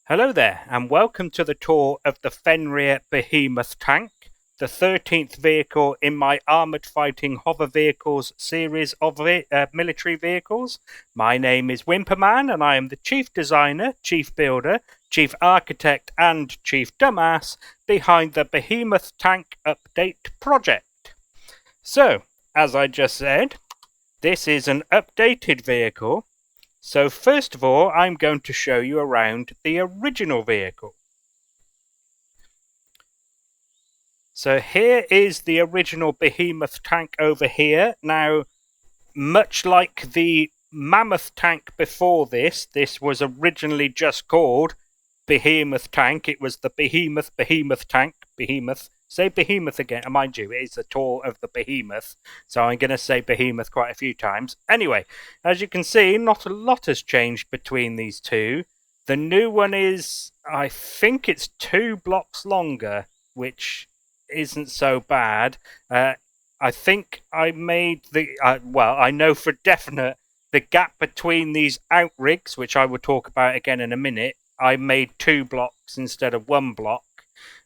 Hello there, and welcome to the tour of the Fenrir BehemothTank, the 13th vehicle in my Armoured Fighting Hover Vehicles series of military vehicles. My name is Wimperman, and I am the Chief Designer, Chief Builder, Chief Architect, and Chief Dumbass behind the BehemothTank Update project. So, as I just said, this is an updated vehicle. So first of all, I'm going to show you around the original vehicle. So here is the original Behemoth tank over here. Now, much like the Mammoth tank before this was originally just called Behemoth tank. It was the Behemoth tank. Behemoth. Say Behemoth again. Mind you, it is the tour of the Behemoth, so I'm going to say Behemoth quite a few times. Anyway, as you can see, not a lot has changed between these two. The new one is, I think it's 2 blocks longer, which isn't so bad. I think I made the, well, I know for definite, the gap between these Outrigs, which I will talk about again in a minute, I made 2 blocks instead of 1 block.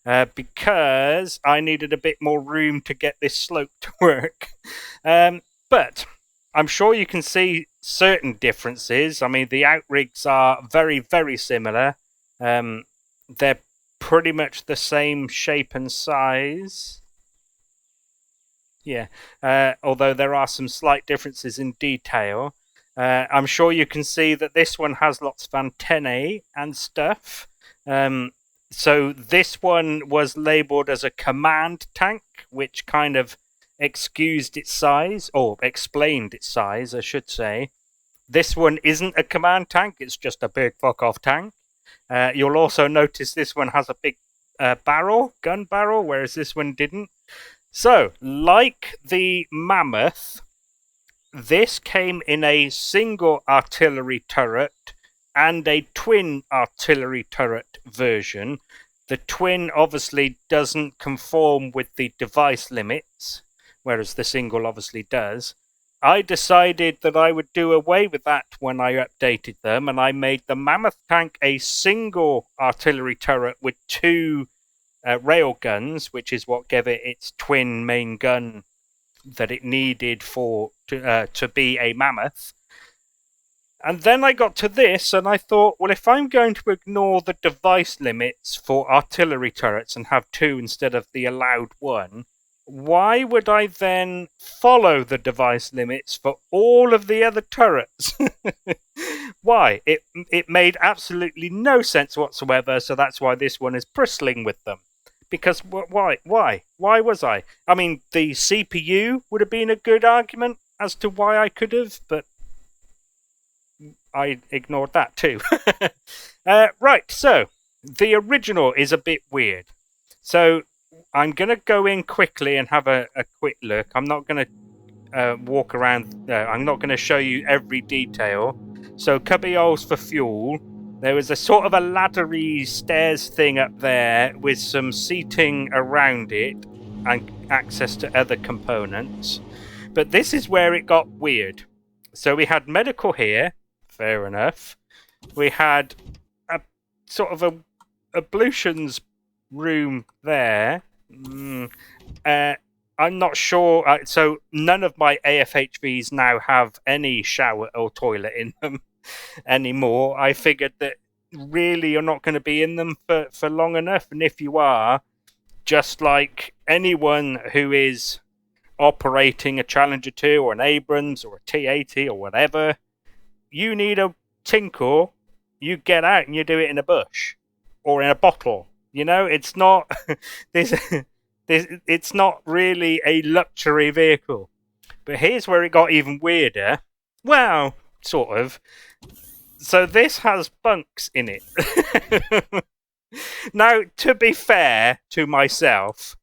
Because I needed a bit more room to get this slope to work. But I'm sure you can see certain differences. I mean, the Outrigs are very, very similar. They're pretty much the same shape and size. Yeah, although there are some slight differences in detail. I'm sure you can see that this one has lots of antennae and stuff. So this one was labelled as a command tank, which kind of excused its size, or explained its size, I should say. This one isn't a command tank, it's just a big fuck-off tank. You'll also notice this one has a big gun barrel, whereas this one didn't. So, like the Mammoth, this came in a single artillery turret and a twin artillery turret version. The twin obviously doesn't conform with the device limits, whereas the single obviously does. I decided that I would do away with that when I updated them, and I made the Mammoth tank a single artillery turret with 2 rail guns, which is what gave it its twin main gun that it needed to be a Mammoth. And then I got to this and I thought, well, if I'm going to ignore the device limits for artillery turrets and have 2 instead of the allowed 1, why would I then follow the device limits for all of the other turrets? Why? It made absolutely no sense whatsoever, so that's why this one is bristling with them. Because why? Why was I? I mean, the CPU would have been a good argument as to why I could have, but I ignored that too. Right, so the original is a bit weird. So I'm going to go in quickly and have a quick look. I'm not going to walk around. I'm not going to show you every detail. So cubbyholes for fuel. There was a sort of a laddery stairs thing up there with some seating around it and access to other components. But this is where it got weird. So we had medical here. Fair enough. We had a sort of a ablutions room there. I'm not sure. So none of my AFHVs now have any shower or toilet in them anymore. I figured that really you're not going to be in them for long enough. And if you are, just like anyone who is operating a Challenger 2 or an Abrams or a T-80 or whatever, you need a tinkle, you get out and you do it in a bush or in a bottle. You know, it's not it's not really a luxury vehicle. But here's where it got even weirder. Well, sort of. So this has bunks in it. Now, to be fair to myself,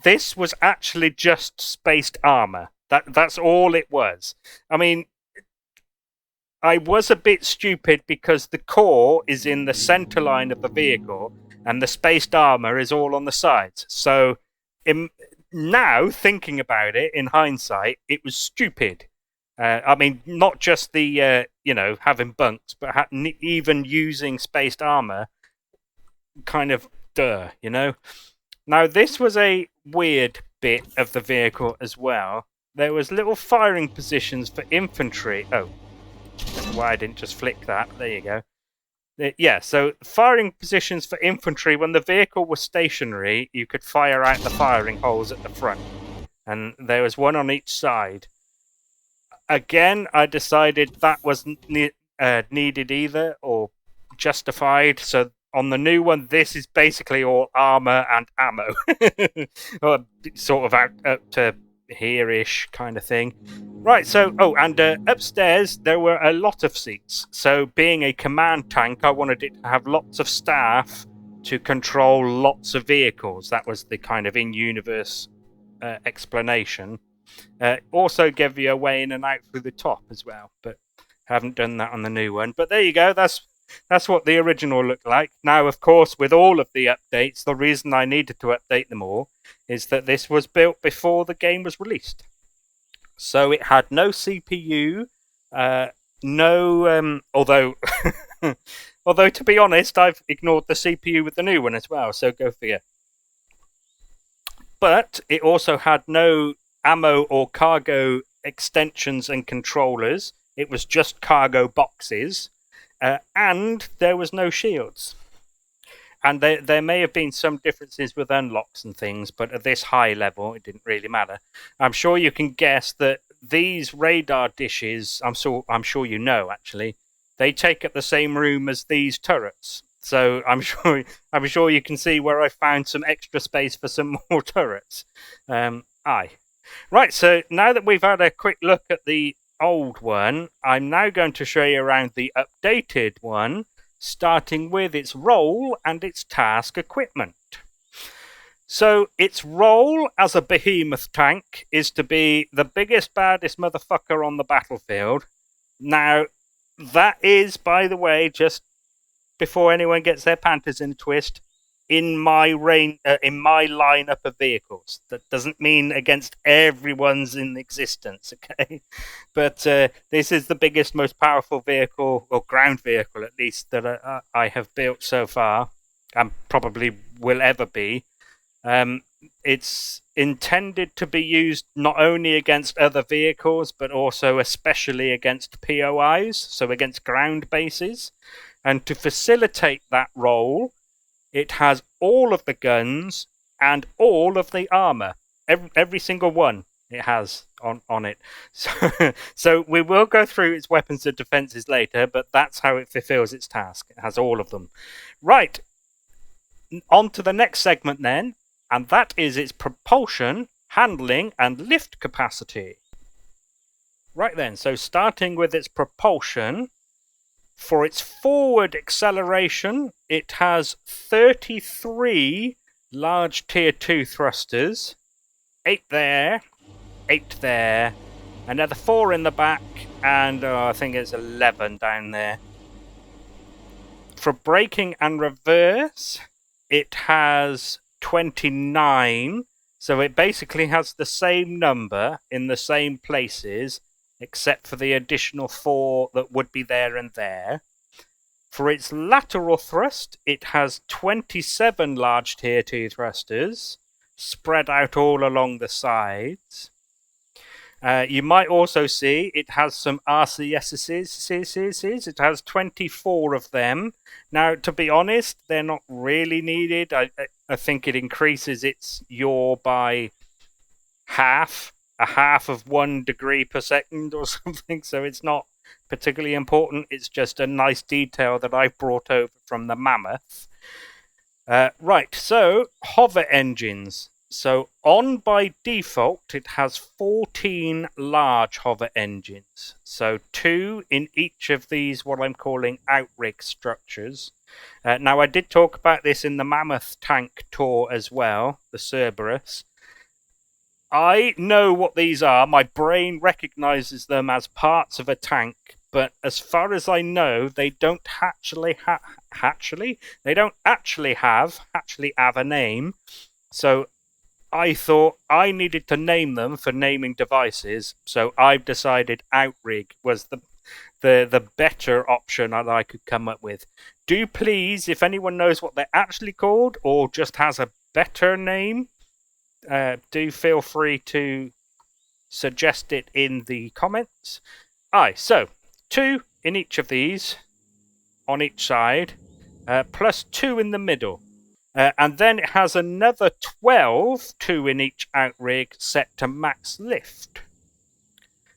this was actually just spaced armor. That's all it was. I mean, I was a bit stupid because the core is in the center line of the vehicle and the spaced armor is all on the sides. So now, thinking about it in hindsight, it was stupid. I mean, not just the, having bunks, but even using spaced armor kind of duh, you know? Now, this was a weird bit of the vehicle as well. There was little firing positions for infantry. Oh, that's why I didn't just flick that. There you go. Yeah, so firing positions for infantry, when the vehicle was stationary, you could fire out the firing holes at the front. And there was one on each side. Again, I decided that wasn't needed either, or justified. So on the new one, this is basically all armor and ammo. Or sort of out to here-ish kind of thing. Right, so, and upstairs there were a lot of seats. So being a command tank, I wanted it to have lots of staff to control lots of vehicles. That was the kind of in-universe explanation. Also give you a way in and out through the top as well, but haven't done that on the new one. But there you go, that's what the original looked like. Now, of course, with all of the updates, the reason I needed to update them all is that this was built before the game was released. So it had no CPU, although although to be honest, I've ignored the CPU with the new one as well, so go figure. But it also had no ammo or cargo extensions and controllers. It was just cargo boxes, and there was no shields. And there may have been some differences with unlocks and things, but at this high level, it didn't really matter. I'm sure you can guess that these radar dishes, I'm sure you know actually, they take up the same room as these turrets. So I'm sure you can see where I found some extra space for some more turrets. Right, so now that we've had a quick look at the old one, I'm now going to show you around the updated one, starting with its role and its task equipment. So its role as a behemoth tank is to be the biggest, baddest motherfucker on the battlefield. Now, that is, by the way, just before anyone gets their panties in a twist, in my lineup of vehicles. That doesn't mean against everyone's in existence, okay? But this is the biggest, most powerful vehicle, or ground vehicle at least, that I have built so far, and probably will ever be. It's intended to be used not only against other vehicles, but also especially against POIs, so against ground bases. And to facilitate that role, it has all of the guns and all of the armor. Every single one it has on it. So we will go through its weapons and defenses later, but that's how it fulfills its task. It has all of them. Right, on to the next segment then, and that is its propulsion, handling, and lift capacity. Right then, so starting with its propulsion, for its forward acceleration, it has 33 large Tier 2 thrusters, 8 there, 8 there, another 4 in the back, and I think it's 11 down there. For braking and reverse, it has 29, so it basically has the same number in the same places, except for the additional 4 that would be there and there. For its lateral thrust, it has 27 large Tier 2 thrusters, spread out all along the sides. You might also see it has some RCSs. It has 24 of them. Now, to be honest, they're not really needed. I think it increases its yaw by half of 1 degree per second or something, so it's not particularly important. It's just a nice detail that I've brought over from the Mammoth. Right, so hover engines. So on by default, it has 14 large hover engines. So 2 in each of these, what I'm calling Outrigs structures. Now, I did talk about this in the Mammoth tank tour as well, the Cerberus. I know what these are. My brain recognizes them as parts of a tank, but as far as I know, they don't actually have a name. So I thought I needed to name them for naming devices. So I've decided Outrig was the better option that I could come up with. Do please, if anyone knows what they're actually called or just has a better name, do feel free to suggest it in the comments. So 2 in each of these on each side, plus 2 in the middle. And then it has another 12, 2 in each outrig, set to max lift.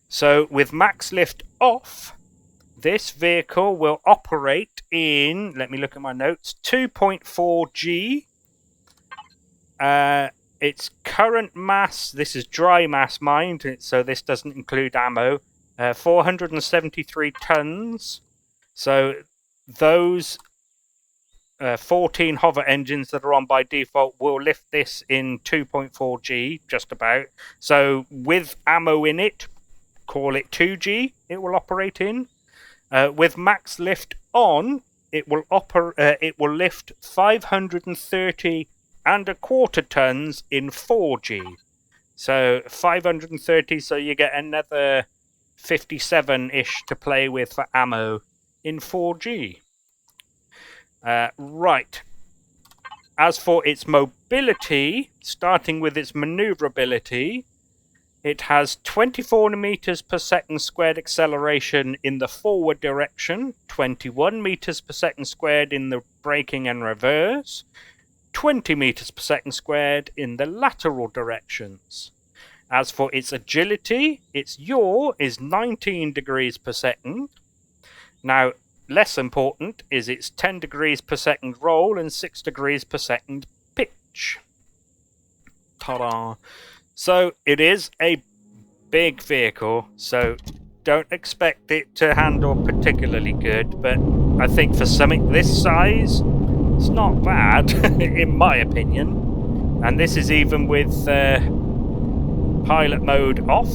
So with max lift off, this vehicle will operate in, let me look at my notes, 2.4 G. Its current mass, this is dry mass, mind, so this doesn't include ammo, 473 tons. So those 14 hover engines that are on by default will lift this in 2.4 G, just about. So with ammo in it, call it 2 G, it will operate in. With max lift on, it will lift 530 and a quarter tons in 4G. So 530, so you get another 57-ish to play with for ammo in 4G. Right. As for its mobility, starting with its maneuverability, it has 24 meters per second squared acceleration in the forward direction, 21 meters per second squared in the braking and reverse, 20 meters per second squared in the lateral directions. As for its agility, its yaw is 19 degrees per second. Now, less important is its 10 degrees per second roll and 6 degrees per second pitch. Ta-da! So it is a big vehicle, so don't expect it to handle particularly good, but I think for something this size, it's not bad, in my opinion. And this is even with pilot mode off.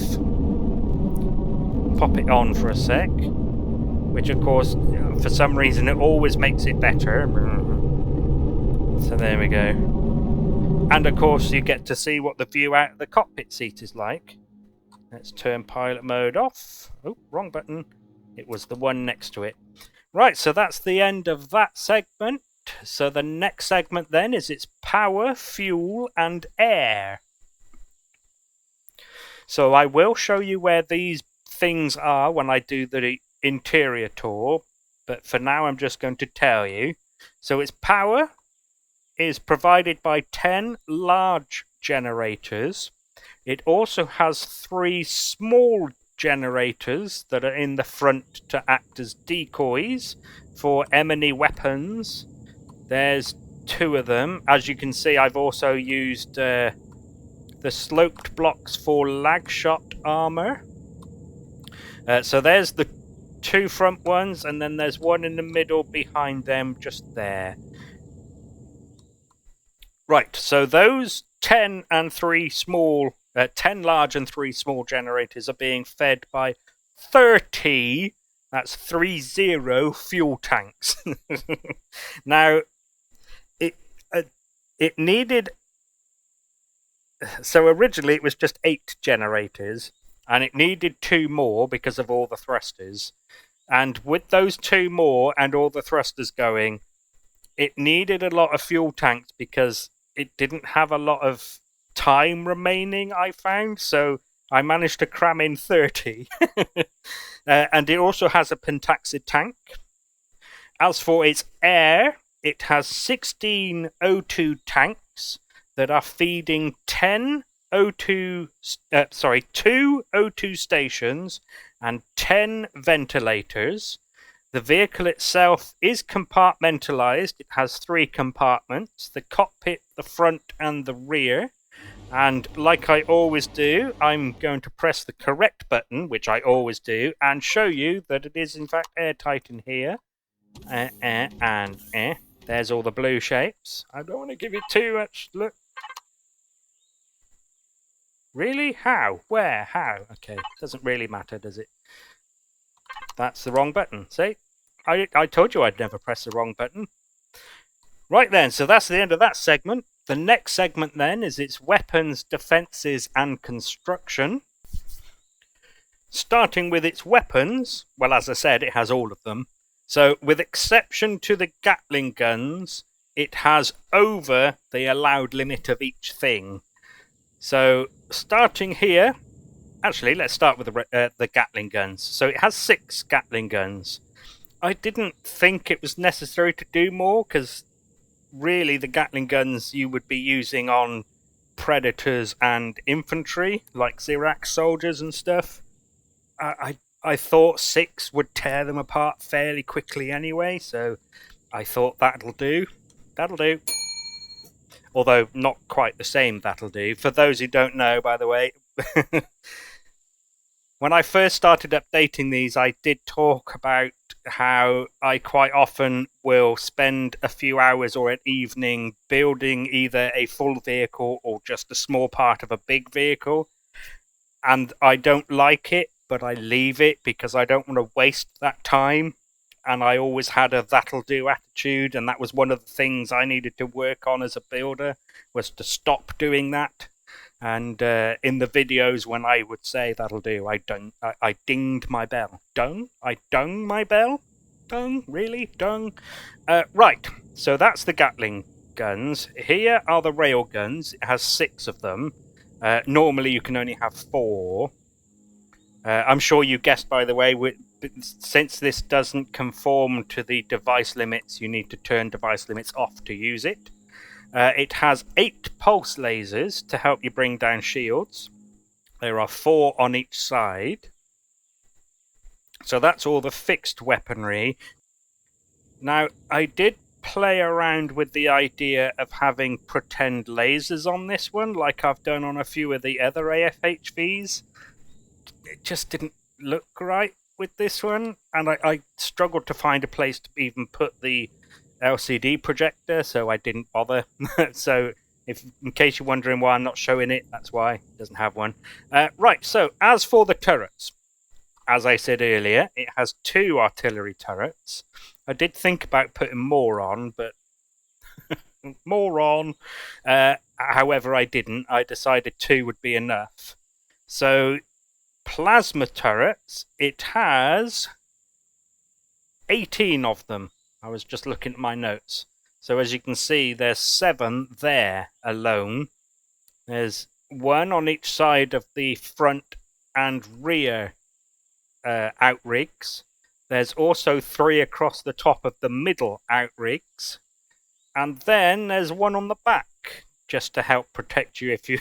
Pop it on for a sec, which of course, for some reason, it always makes it better. So there we go. And of course, you get to see what the view out of the cockpit seat is like. Let's turn pilot mode off. Oh, wrong button. It was the one next to it. Right, so that's the end of that segment. So the next segment then is its power, fuel, and air. So I will show you where these things are when I do the interior tour, but for now I'm just going to tell you. So its power is provided by 10 large generators. It also has 3 small generators that are in the front to act as decoys for enemy weapons. There's 2 of them. As you can see, I've also used the sloped blocks for lag shot armor. So there's the 2 front ones, and then there's one in the middle behind them, just there. Right, so those 10 and 3 small, 10 large and 3 small generators are being fed by 30, that's 30 fuel tanks. Now, it needed, so originally it was just 8 generators, and it needed 2 more because of all the thrusters. And with those 2 more and all the thrusters going, it needed a lot of fuel tanks because it didn't have a lot of time remaining, I found, so I managed to cram in 30. And it also has a pentaxid tank. As for its air, it has 16 O2 tanks that are feeding 2 O2 stations and 10 ventilators. The vehicle itself is compartmentalized. It has 3 compartments, the cockpit, the front, and the rear. And like I always do, I'm going to press the correct button, which I always do, and show you that it is in fact airtight in here. There's all the blue shapes. I don't want to give you too much. Look. Really? How? Where? How? Okay, doesn't really matter, does it? That's the wrong button. See? I told you I'd never press the wrong button. Right then, so that's the end of that segment. The next segment then is its weapons, defenses, and construction. starting with its weapons, well, as I said, it has all of them. So, with exception to the Gatling guns, it has over the allowed limit of each thing. So, starting here, actually, let's start with the Gatling guns. So, it has 6 Gatling guns. I didn't think it was necessary to do more, because really the Gatling guns you would be using on Predators and infantry, like Xerax soldiers and stuff. I thought 6 would tear them apart fairly quickly anyway, so I thought that'll do. That'll do. Although not quite the same that'll do. For those who don't know, by the way, when I first started updating these, I did talk about how I quite often will spend a few hours or an evening building either a full vehicle or just a small part of a big vehicle. And I don't like it, but I leave it because I don't want to waste that time. And I always had a that'll do attitude, and that was one of the things I needed to work on as a builder, was to stop doing that. And in the videos when I would say that'll do, I dinged my bell. Dung? I dung my bell? Dung? Really? Dung? Right, so that's the Gatling guns. Here are the rail guns. It has 6 of them. Normally you can only have 4. I'm sure you guessed, by the way, since this doesn't conform to the device limits, you need to turn device limits off to use it. It has 8 pulse lasers to help you bring down shields. There are 4 on each side. So that's all the fixed weaponry. Now, I did play around with the idea of having pretend lasers on this one, like I've done on a few of the other AFHVs. It just didn't look right with this one, and I struggled to find a place to even put the LCD projector, so I didn't bother. So, in case you're wondering why I'm not showing it, that's why. It doesn't have one. Right, so as for the turrets, as I said earlier, it has 2 artillery turrets. I did think about putting more on, but more on. However, I didn't. I decided 2 would be enough. So, plasma turrets, it has 18 of them. I was just looking at my notes. So as you can see, there's 7 there alone. There's 1 on each side of the front and rear outrigs. There's also 3 across the top of the middle outrigs. And then there's 1 on the back, just to help protect you if you...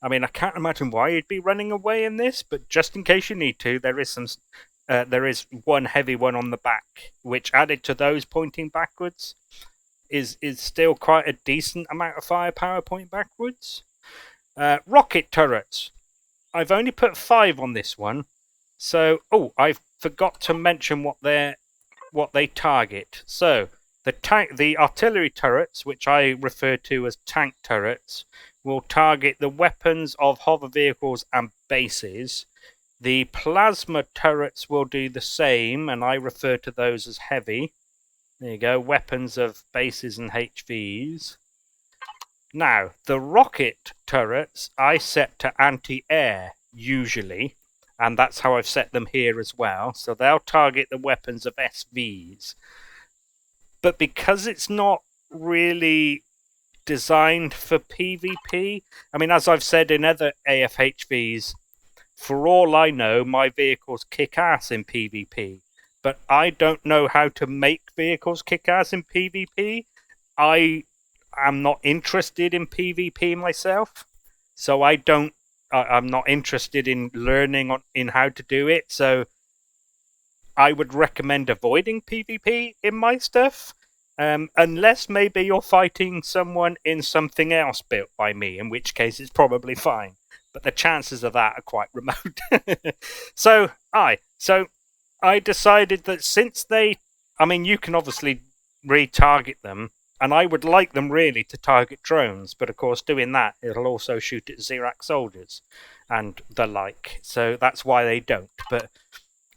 I mean, I can't imagine why you'd be running away in this, but just in case you need to, there is 1 heavy one on the back, which added to those pointing backwards is still quite a decent amount of firepower pointing backwards. Rocket turrets. I've only put 5 on this one. So, I forgot to mention what they target. So, the artillery turrets, which I refer to as tank turrets, will target the weapons of hover vehicles and bases. The plasma turrets will do the same, and I refer to those as heavy. There you go, weapons of bases and HVs. Now, the rocket turrets I set to anti-air, usually, and that's how I've set them here as well. So they'll target the weapons of SVs. But because it's not really designed for PvP, I mean, as I've said in other AFHVs, for all I know, my vehicles kick ass in PvP. But I don't know how to make vehicles kick ass in PvP. I am not interested in PvP myself, so I'm not interested in learning in how to do it. So I would recommend avoiding PvP in my stuff, unless maybe you're fighting someone in something else built by me, in which case it's probably fine. But the chances of that are quite remote. So I decided that since you can obviously retarget them, and I would like them really to target drones, but of course doing that, it'll also shoot at Xerax soldiers and the like. So that's why they don't. But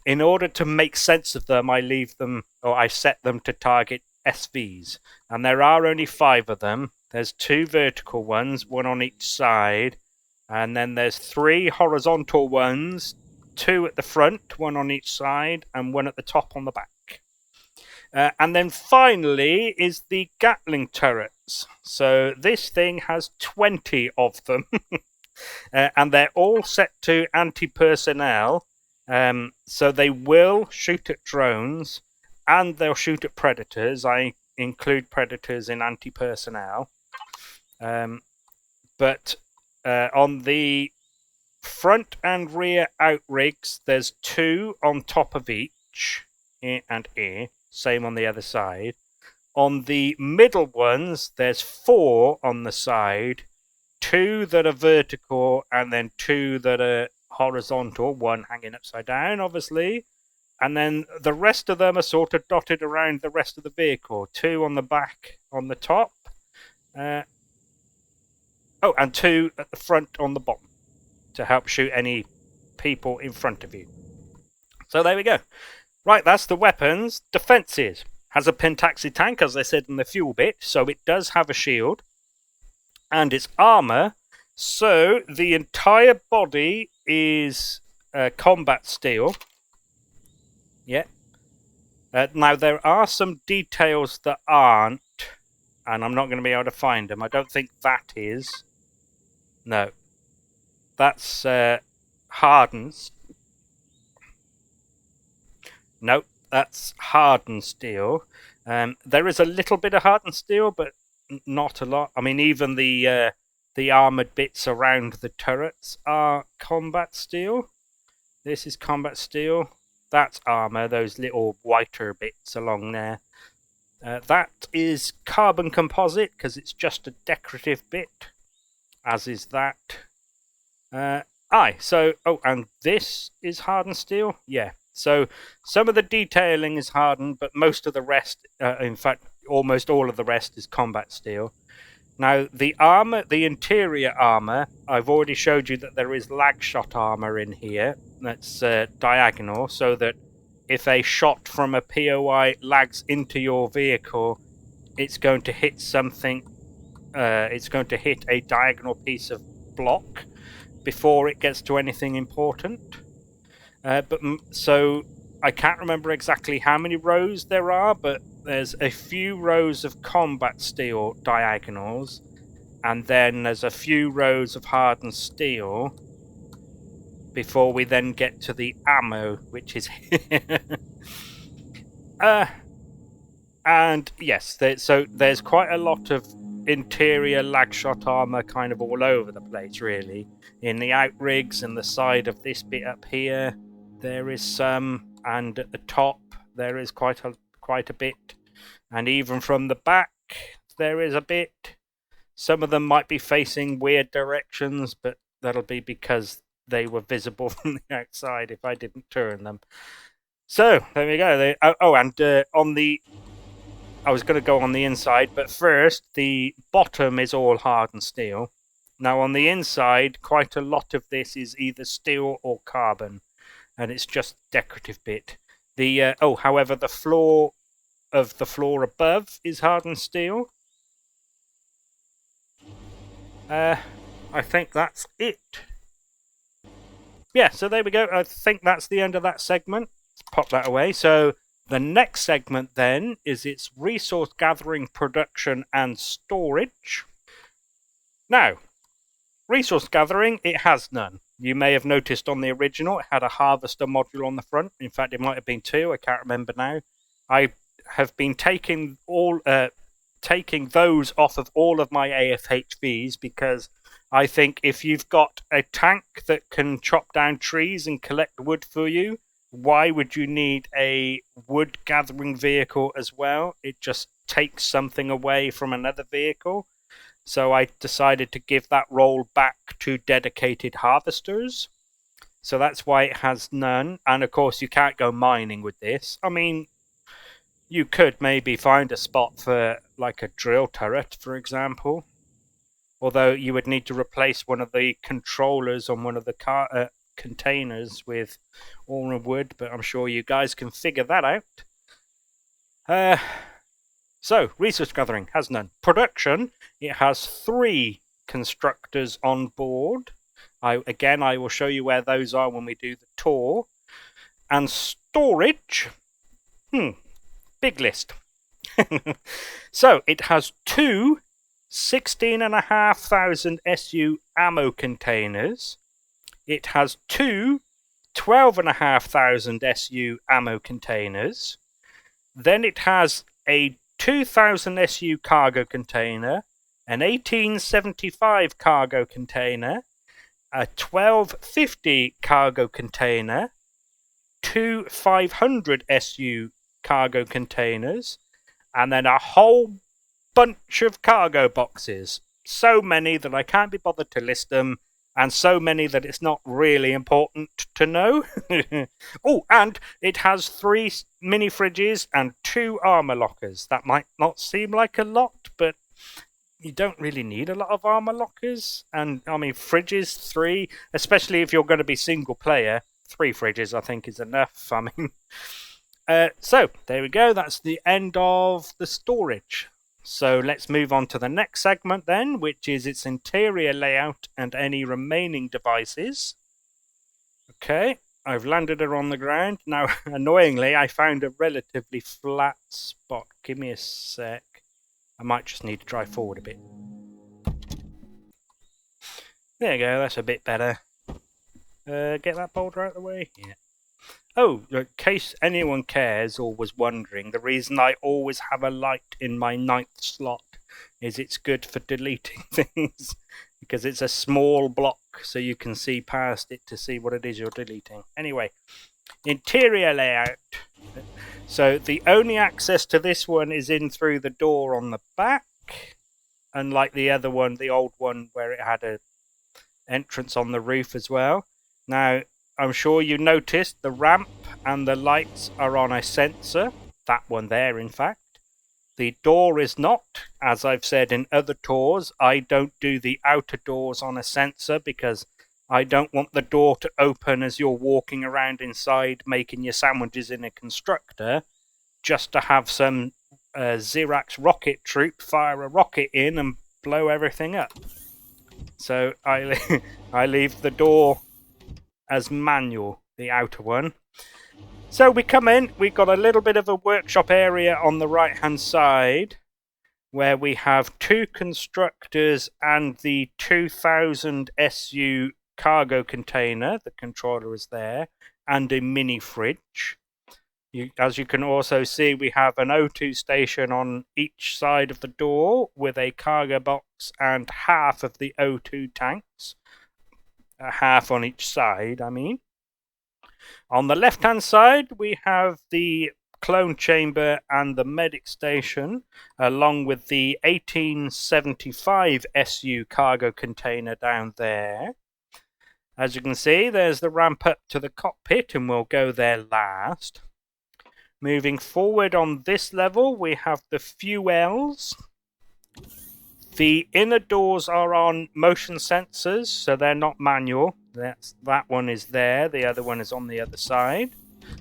in order to make sense of them, I set them to target SVs. And there are only 5 of them. There's 2 vertical ones, 1 on each side. And then there's 3 horizontal ones 2 at the front, 1 on each side, and 1 at the top on the back. And then finally is the Gatling turrets. So this thing has 20 of them. And they're all set to anti-personnel. So they will shoot at drones and they'll shoot at predators. I include predators in anti-personnel. But on the front and rear outrigs, there's 2 on top of each, ear and ear. Same on the other side. On the middle ones, there's 4 on the side, 2 that are vertical, and then 2 that are horizontal, 1 hanging upside down, obviously. And then the rest of them are sort of dotted around the rest of the vehicle. 2 on the back, on the top. And 2 at the front on the bottom to help shoot any people in front of you. So there we go. Right, that's the weapons. Defenses. Has a pentaxi tank, as I said in the fuel bit, so it does have a shield. And its armor. So the entire body is combat steel. Yeah. Now, there are some details that aren't, and I'm not going to be able to find them. I don't think that is. No. That's hardened. No, that's hardened steel. There is a little bit of hardened steel, but not a lot. I mean, even the armored bits around the turrets are combat steel. This is combat steel. That's armor, those little whiter bits along there. That is carbon composite, because it's just a decorative bit, as is that. And this is hardened steel? Yeah. So some of the detailing is hardened, but most of the rest, in fact, almost all of the rest is combat steel. Now, the armor, the interior armor, I've already showed you that there is lag shot armor in here. That's diagonal, so that if a shot from a POI lags into your vehicle, it's going to hit something. It's going to hit a diagonal piece of block before it gets to anything important. So I can't remember exactly how many rows there are, but there's a few rows of combat steel diagonals, and then there's a few rows of hardened steel before we then get to the ammo, which is and yes, so there's quite a lot of interior lag shot armor kind of all over the place, really. In the outrigs and the side of this bit up here, there is some, and at the top there is quite a bit, and even from the back there is a bit. Some of them might be facing weird directions, but that'll be because they were visible from the outside if I didn't turn them. So there we go. I was going to go on the inside, but first the bottom is all hardened steel. Now on the inside, quite a lot of this is either steel or carbon, and it's just decorative bit. However, the floor above is hardened steel. I think that's it. Yeah, so there we go. I think that's the end of that segment. Let's pop that away. So the next segment then is its resource gathering, production, and storage. Now, resource gathering, it has none. You may have noticed on the original, it had a harvester module on the front. In fact, it might have been 2. I can't remember now. I have been taking those off of all of my AFHVs because I think if you've got a tank that can chop down trees and collect wood for you, why would you need a wood gathering vehicle as well? It just takes something away from another vehicle. So I decided to give that role back to dedicated harvesters. So that's why it has none. And of course, you can't go mining with this. I mean, you could maybe find a spot for like a drill turret, for example. Although you would need to replace one of the controllers on one of the containers with all wood, but I'm sure you guys can figure that out. So, resource gathering has none. Production, it has 3 constructors on board. Again, I will show you where those are when we do the tour. And storage, big list. So it has two 16,500 SU ammo containers. It has two 12,500 SU ammo containers. Then it has a 2,000 SU cargo container, an 1875 cargo container, a 1250 cargo container, two 500 SU cargo containers, and then a whole bunch of cargo boxes. So many that I can't be bothered to list them, and so many that it's not really important to know. Oh, and it has 3 mini fridges and 2 armor lockers. That might not seem like a lot, but you don't really need a lot of armor lockers. And I mean, fridges, 3, especially if you're going to be single player, 3 fridges I think is enough. I mean, so there we go. That's the end of the storage. So let's move on to the next segment then, which is its interior layout and any remaining devices. Okay, I've landed her on the ground. Now, annoyingly, I found a relatively flat spot. Give me a sec. I might just need to drive forward a bit. There you go, that's a bit better. Get that boulder out of the way? Yeah. Oh, in case anyone cares or was wondering, the reason I always have a light in my 9th slot is it's good for deleting things, because it's a small block so you can see past it to see what it is you're deleting. Anyway, interior layout. So the only access to this one is in through the door on the back, unlike the other one, the old one, where it had a entrance on the roof as well. Now, I'm sure you noticed the ramp and the lights are on a sensor. That one there, in fact. The door is not. As I've said in other tours, I don't do the outer doors on a sensor because I don't want the door to open as you're walking around inside making your sandwiches in a constructor, just to have some Xerax rocket troop fire a rocket in and blow everything up. So I leave the door as manual, the outer one. So we come in, we've got a little bit of a workshop area on the right hand side where we have 2 constructors and the 2,000 SU cargo container, the controller is there, and a mini fridge. As you can also see, we have an O2 station on each side of the door with a cargo box and half of the O2 tanks. Half on each side, I mean. On the left-hand side, we have the clone chamber and the medic station, along with the 1875 SU cargo container down there. As you can see, there's the ramp up to the cockpit, and we'll go there last. Moving forward on this level, we have the fuels. The inner doors are on motion sensors, so they're not manual. That one is there, the other one is on the other side.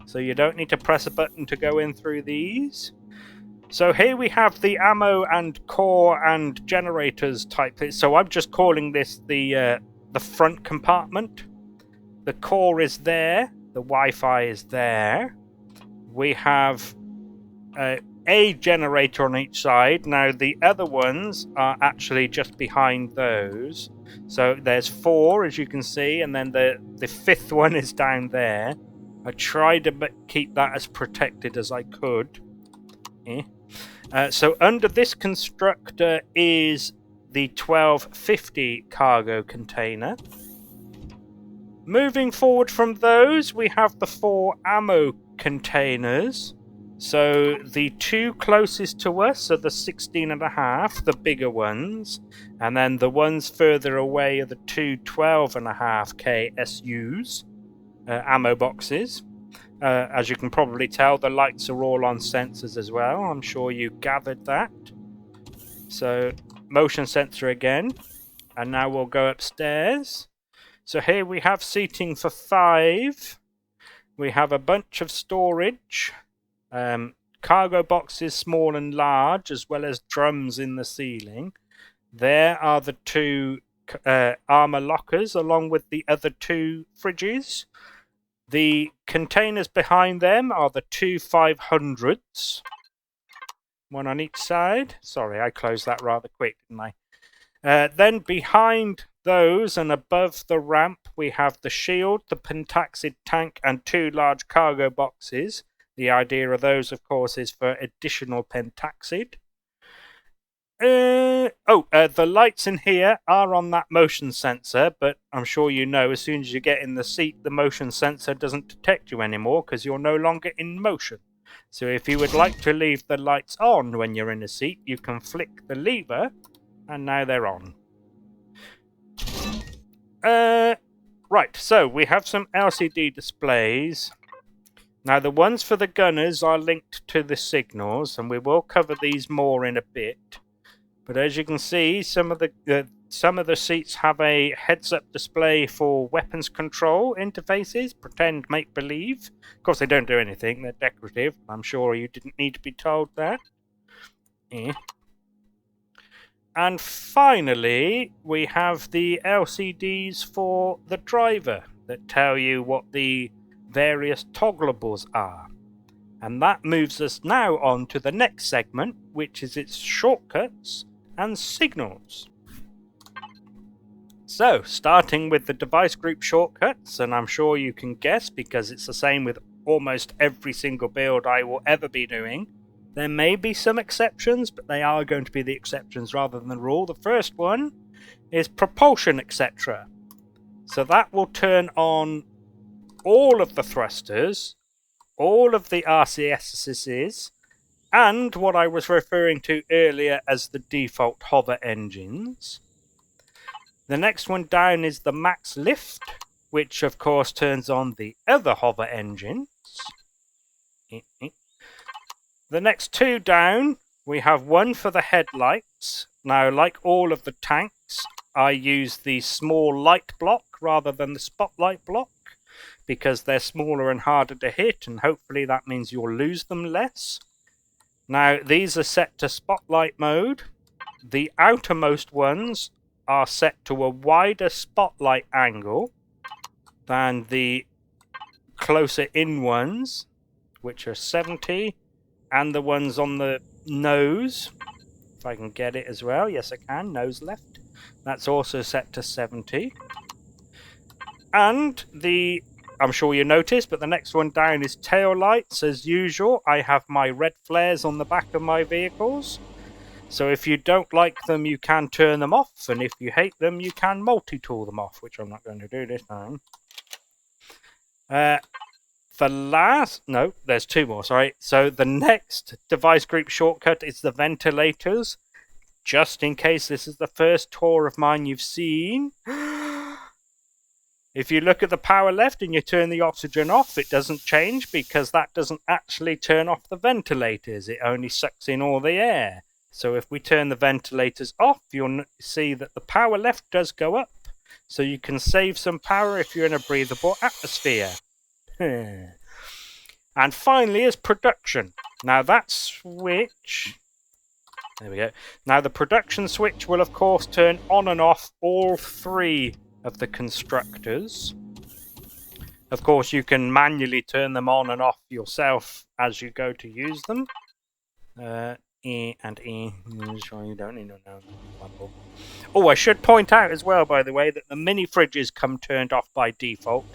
So you don't need to press a button to go in through these. So here we have the ammo and core and generators type. So I'm just calling this the front compartment. The core is there, the Wi-Fi is there. We have a generator on each side. Now the other ones are actually just behind those. So there's 4, as you can see, and then the 5th one is down there. I tried to keep that as protected as I could. So under this constructor is the 1250 cargo container. Moving forward from those, we have the 4 ammo containers. So the 2 closest to us are the 16.5, the bigger ones, and then the ones further away are the 2 12.5K SUs, ammo boxes. As you can probably tell, the lights are all on sensors as well. I'm sure you gathered that. So motion sensor again, and now we'll go upstairs. So here we have seating for 5. We have a bunch of storage. Cargo boxes small and large, as well as drums in the ceiling. There are the 2 armor lockers along with the other 2 fridges. The containers behind them are the 2 500s, one on each side. Sorry, I closed that rather quick, didn't I? Then behind those and above the ramp, we have the shield, the pentaxid tank, and 2 large cargo boxes. The idea of those, of course, is for additional pentaxid. The lights in here are on that motion sensor, but I'm sure you know as soon as you get in the seat, the motion sensor doesn't detect you anymore because you're no longer in motion. So if you would like to leave the lights on when you're in a seat, you can flick the lever, and now they're on. Right, so we have some LCD displays. Now the ones for the gunners are linked to the signals, and we will cover these more in a bit. But as you can see, some of the seats have a heads-up display for weapons control interfaces, pretend make-believe. Of course, they don't do anything, they're decorative. I'm sure you didn't need to be told that. And finally, we have the LCDs for the driver that tell you what the various toggleables are. And that moves us now on to the next segment, which is its shortcuts and signals. So, starting with the device group shortcuts, and I'm sure you can guess because it's the same with almost every single build I will ever be doing. There may be some exceptions, but they are going to be the exceptions rather than the rule. The first one is propulsion, etc. So that will turn on all of the thrusters, all of the RCSs, and what I was referring to earlier as the default hover engines. The next one down is the max lift, which of course turns on the other hover engines. The next 2 down, we have one for the headlights. Now, like all of the tanks, I use the small light block rather than the spotlight block because they're smaller and harder to hit, and hopefully that means you'll lose them less. Now, these are set to spotlight mode. The outermost ones are set to a wider spotlight angle than the closer in ones, which are 70, and the ones on the nose, if I can get it as well. Yes, I can. Nose left. That's also set to 70. And I'm sure you noticed, but the next one down is tail lights. As usual, I have my red flares on the back of my vehicles. So if you don't like them, you can turn them off. And if you hate them, you can multi-tool them off, which I'm not going to do this time. No, there's 2 more, sorry. So the next device group shortcut is the ventilators. Just in case this is the first tour of mine you've seen. If you look at the power left and you turn the oxygen off, it doesn't change because that doesn't actually turn off the ventilators. It only sucks in all the air. So if we turn the ventilators off, you'll see that the power left does go up. So you can save some power if you're in a breathable atmosphere. And finally is production. Now that switch... There we go. Now the production switch will of course turn on and off all 3 of the constructors. Of course, you can manually turn them on and off yourself as you go to use them. E and E. Sure, you don't need to know. Oh, I should point out as well, by the way, that the mini fridges come turned off by default,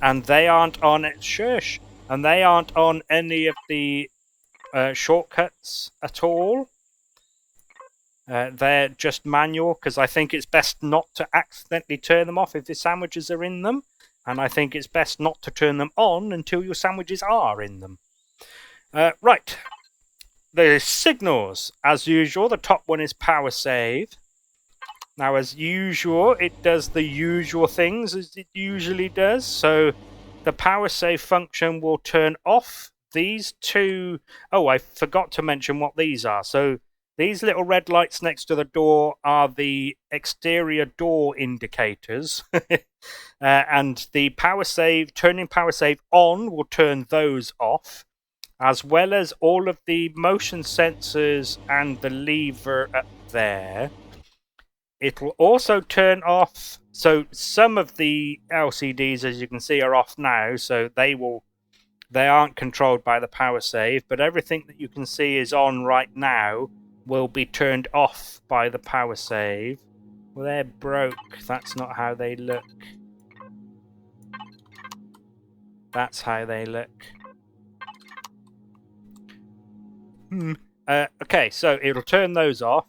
and they aren't on and they aren't on any of the shortcuts at all. They're just manual because I think it's best not to accidentally turn them off if the sandwiches are in them, and I think it's best not to turn them on until your sandwiches are in them. Right, the signals, as usual, the top one is power save. Now, as usual, it does the usual things as it usually does. So the power save function will turn off these 2. Oh, I forgot to mention what these are. So these little red lights next to the door are the exterior door indicators. And the power save, turning power save on will turn those off, as well as all of the motion sensors and the lever up there. It'll also turn off, so some of the LCDs, as you can see, are off now, so they aren't controlled by the power save, but everything that you can see is on right now will be turned off by the power save. Well, they're broke. That's not how they look. That's how they look. Okay, so it'll turn those off.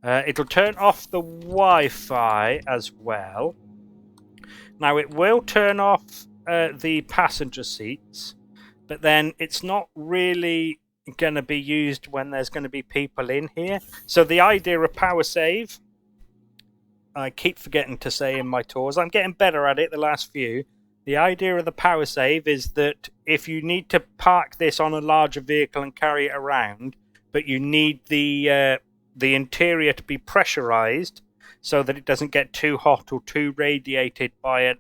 It'll turn off the Wi-Fi as well. Now, it will turn off the passenger seats, but then it's not really going to be used when there's going to be people in here. So the idea of power save, I keep forgetting to say in my tours, I'm getting better at it the last few. The idea of the power save is that if you need to park this on a larger vehicle and carry it around, but you need the interior to be pressurized so that it doesn't get too hot or too radiated by an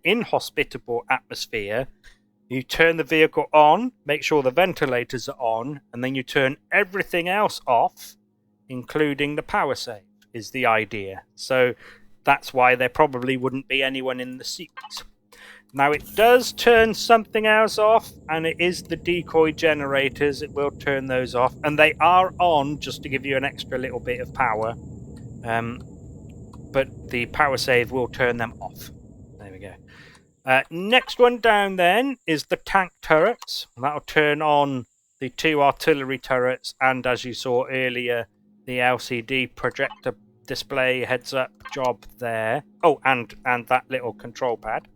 inhospitable atmosphere, you turn the vehicle on, make sure the ventilators are on, and then you turn everything else off, including the power save, is the idea. So that's why there probably wouldn't be anyone in the seats. Now, it does turn something else off, and it is the decoy generators. It will turn those off, and they are on just to give you an extra little bit of power. But the power save will turn them off. There we go. Next one down then is the tank turrets. That'll turn on the 2 artillery turrets, and as you saw earlier, the LCD projector display heads-up job there. Oh, and that little control pad.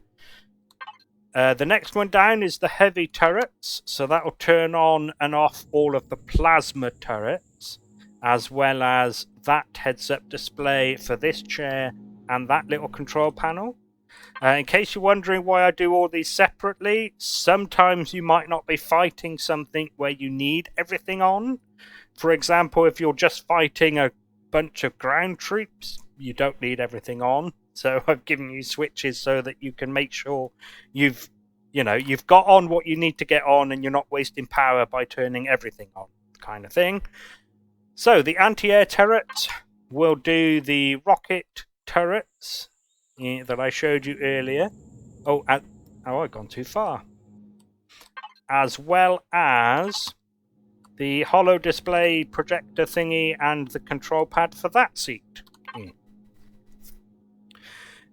The next one down is the heavy turrets, so that will turn on and off all of the plasma turrets, as well as that heads-up display for this chair and that little control panel. In case you're wondering why I do all these separately, sometimes you might not be fighting something where you need everything on. For example, if you're just fighting a bunch of ground troops, you don't need everything on. So I've given you switches so that you can make sure you've got on what you need to get on and you're not wasting power by turning everything on, kind of thing. So the anti-air turrets will do the rocket turrets that I showed you earlier. I've gone too far. As well as the holo display projector thingy and the control pad for that seat.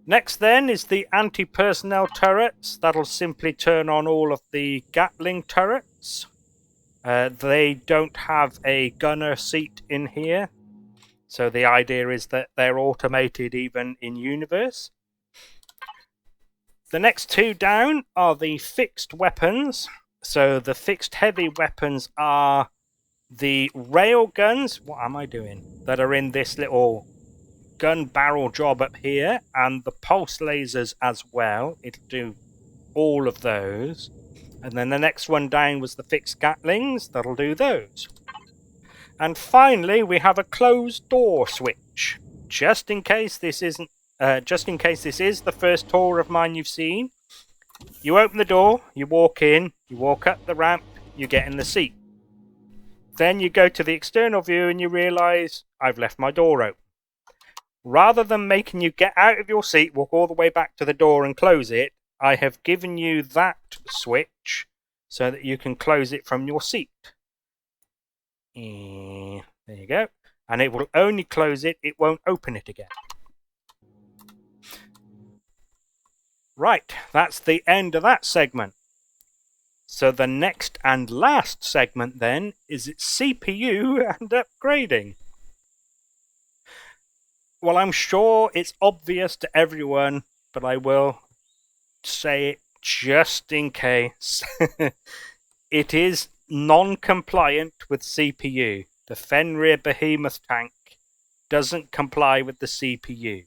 Next then is the anti-personnel turrets. That'll simply turn on all of the Gatling turrets. They don't have a gunner seat in here. So the idea is that they're automated even in universe. The next two down are the fixed weapons. So the fixed heavy weapons are the rail guns. What am I doing? That are in this little gun barrel job up here, and the pulse lasers as well. It'll do all of those. And then the next one down was the fixed Gatlings. That'll do those. And finally, we have a closed door switch, just in case this is the first tour of mine you've seen. You open the door, you walk in, you walk up the ramp, you get in the seat. Then you go to the external view and you realise, I've left my door open. Rather than making you get out of your seat, walk all the way back to the door and close it, I have given you that switch so that you can close it from your seat. There you go. And it will only close it, it won't open it again. Right, that's the end of that segment. So the next and last segment then is its CPU and upgrading. Well, I'm sure it's obvious to everyone, but I will say it just in case. It is non-compliant with CPU. The Fenrir BehemothTank doesn't comply with the CPU.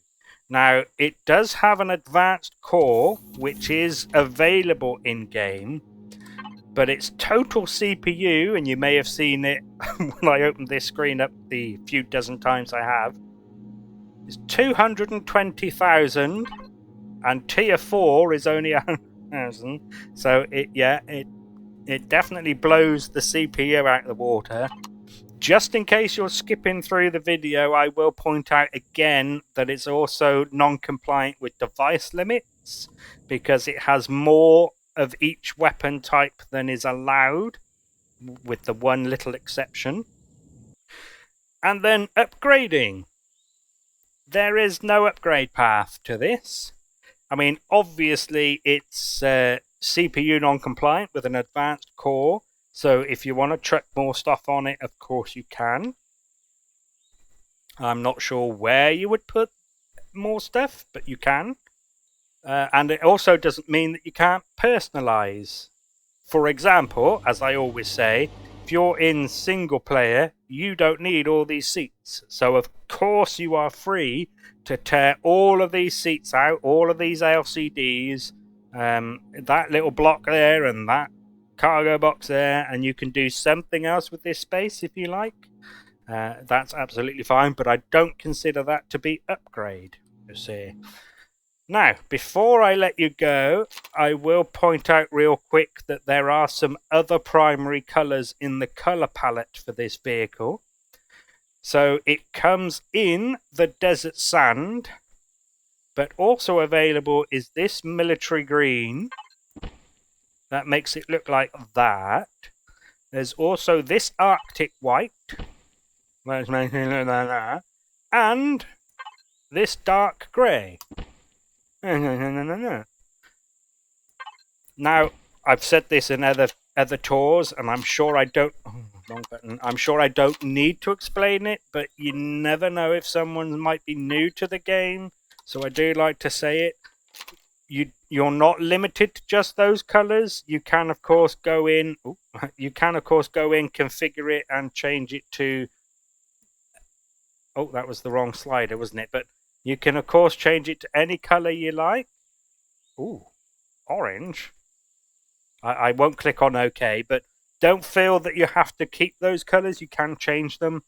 Now, it does have an advanced core, which is available in-game, but its total CPU, and you may have seen it when I opened this screen up the few dozen times I have, is 220,000, and tier 4 is only 100,000. So it definitely blows the CPU out of the water. Just in case you're skipping through the video, I will point out again that it's also non-compliant with device limits because it has more of each weapon type than is allowed, with the one little exception. And then upgrading. There is no upgrade path to this. I mean, obviously it's CPU non-compliant with an advanced core, so if you want to chuck more stuff on it, of course you can. I'm not sure where you would put more stuff, but you can. And it also doesn't mean that you can't personalize. For example, as I always say, if you're in single player, you don't need all these seats. So of course you are free to tear all of these seats out, all of these LCDs, that little block there and that cargo box there, and you can do something else with this space if you like. That's absolutely fine, but I don't consider that to be upgrade, you see. Now, before I let you go, I will point out real quick that there are some other primary colours in the colour palette for this vehicle. So it comes in the desert sand, but also available is this military green. That makes it look like that. There's also this Arctic white. Let's make it look like that. And this dark grey. Now, I've said this in other tours, and I'm sure I don't. Oh, wrong button. I'm sure I don't need to explain it, but you never know if someone might be new to the game, so I do like to say it. You're not limited to just those colours. You can, of course, go in. Configure it, and change it to. Oh, that was the wrong slider, wasn't it? But you can, of course, change it to any colour you like. Ooh, orange. I won't click on OK, but don't feel that you have to keep those colours. You can change them.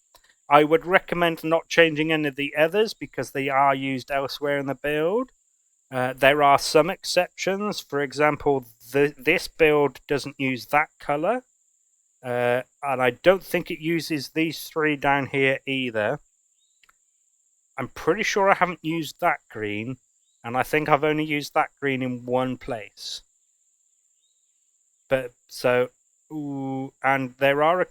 I would recommend not changing any of the others because they are used elsewhere in the build. There are some exceptions. For example, this build doesn't use that colour. And I don't think it uses these three down here either. I'm pretty sure I haven't used that green, and I think I've only used that green in one place. But so, ooh, and there are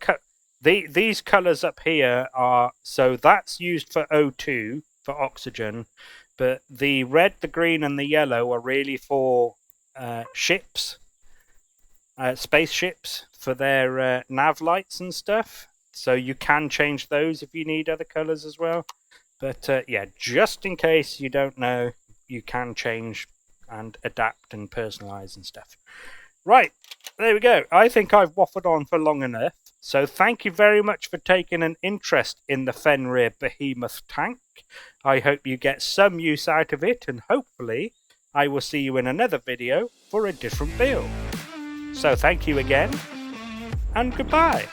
these colours up here are, so that's used for O2 for oxygen, but the red, the green, and the yellow are really for ships, spaceships, for their nav lights and stuff. So you can change those if you need other colours as well. But yeah, just in case you don't know, you can change and adapt and personalize and stuff. Right, there we go. I think I've waffled on for long enough. So thank you very much for taking an interest in the Fenrir BehemothTank. I hope you get some use out of it, and hopefully I will see you in another video for a different build. So thank you again, and goodbye.